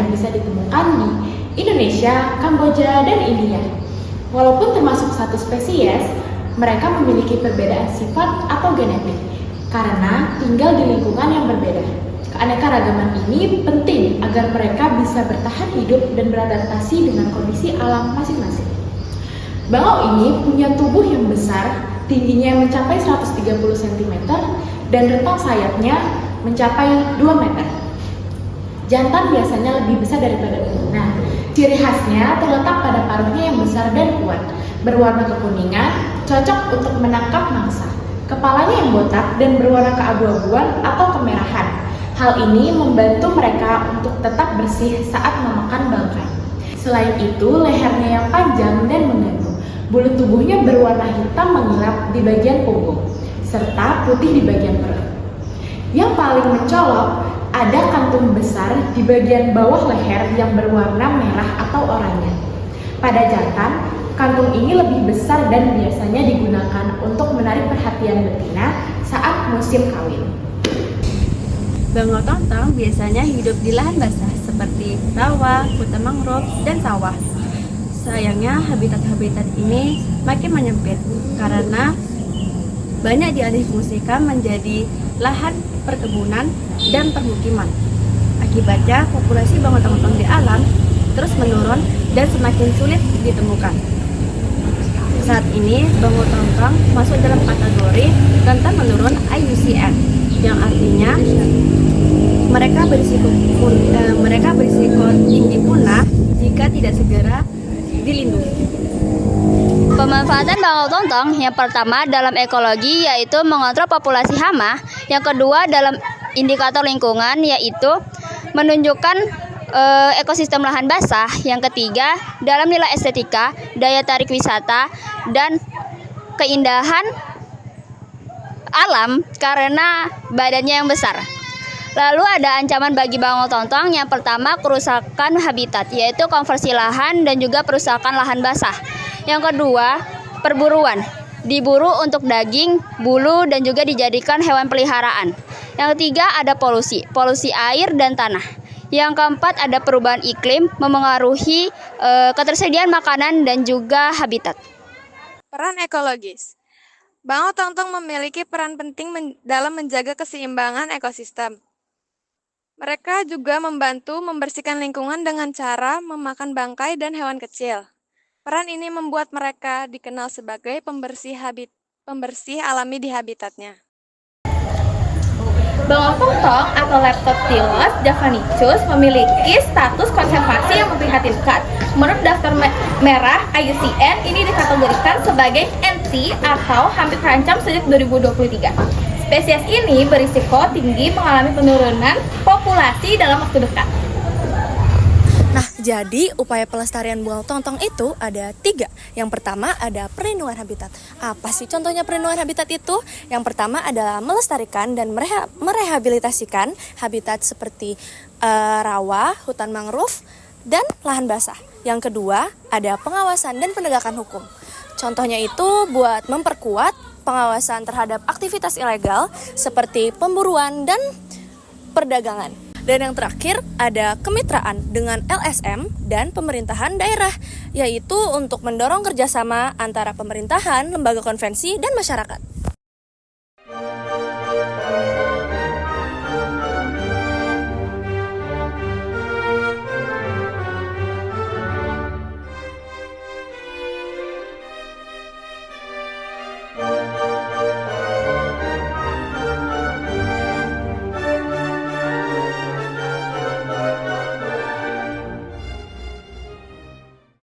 yang bisa ditemukan di Indonesia, Kamboja, dan India. Walaupun termasuk satu spesies, mereka memiliki perbedaan sifat atau genetik karena tinggal di lingkungan yang berbeda. Keanekaragaman ini penting agar mereka bisa bertahan hidup dan beradaptasi dengan kondisi alam masing-masing. Bangau ini punya tubuh yang besar, tingginya mencapai 130 cm dan rentang sayapnya mencapai 2 meter. Jantan biasanya lebih besar daripada betina. Ciri khasnya terletak pada paruhnya yang besar dan kuat, berwarna kekuningan, cocok untuk menangkap mangsa. Kepalanya yang botak dan berwarna keabu-abuan atau kemerahan. Hal ini membantu mereka untuk tetap bersih saat memakan bangkai. Selain itu, lehernya yang panjang dan menggantung. Bulu tubuhnya berwarna hitam mengilap di bagian punggung, serta putih di bagian perut. Yang paling mencolok, ada kantung besar di bagian bawah leher yang berwarna merah atau oranye. Pada jantan, kantung ini lebih besar dan biasanya digunakan untuk menarik perhatian betina saat musim kawin. Bangau tontong biasanya hidup di lahan basah seperti rawa, hutan mangrove, dan sawah. Sayangnya habitat-habitat ini makin menyempit karena banyak dialihfungsikan menjadi lahan perkebunan dan permukiman. Akibatnya populasi bangau tontong di alam terus menurun dan semakin sulit ditemukan. Saat ini bangau tontong masuk dalam kategori rentan menurun IUCN, yang artinya mereka berisiko tinggi punah jika tidak segera dilindungi. Pemanfaatan bangau tontong yang pertama dalam ekologi yaitu mengontrol populasi hama, yang kedua dalam indikator lingkungan yaitu menunjukkan ekosistem lahan basah, yang ketiga dalam nilai estetika, daya tarik wisata, dan keindahan alam karena badannya yang besar. Lalu ada ancaman bagi bangau tontong. Yang pertama kerusakan habitat, yaitu konversi lahan dan juga perusakan lahan basah. Yang kedua perburuan, diburu untuk daging, bulu, dan juga dijadikan hewan peliharaan. Yang ketiga ada polusi air dan tanah. Yang keempat ada perubahan iklim memengaruhi ketersediaan makanan dan juga habitat. Peran ekologis. Bangau tontong memiliki peran penting dalam menjaga keseimbangan ekosistem. Mereka juga membantu membersihkan lingkungan dengan cara memakan bangkai dan hewan kecil. Peran ini membuat mereka dikenal sebagai pembersih alami di habitatnya. Bangau tontong atau Leptoptilus javanicus memiliki status konservasi yang memprihatinkan. Menurut daftar merah IUCN, ini dikategorikan sebagai NT atau hampir terancam sejak 2023. Spesies ini berisiko tinggi mengalami penurunan populasi dalam waktu dekat. Nah, jadi upaya pelestarian bangau tontong itu ada 3. Yang pertama ada perlindungan habitat. Apa sih contohnya perlindungan habitat itu? Yang pertama adalah melestarikan dan merehabilitasikan habitat seperti rawa, hutan mangrove, dan lahan basah. Yang kedua ada pengawasan dan penegakan hukum. Contohnya itu buat memperkuat pengawasan terhadap aktivitas ilegal seperti pemburuan dan perdagangan. Dan yang terakhir ada kemitraan dengan LSM dan pemerintahan daerah, yaitu untuk mendorong kerjasama antara pemerintahan, lembaga konvensi, dan masyarakat.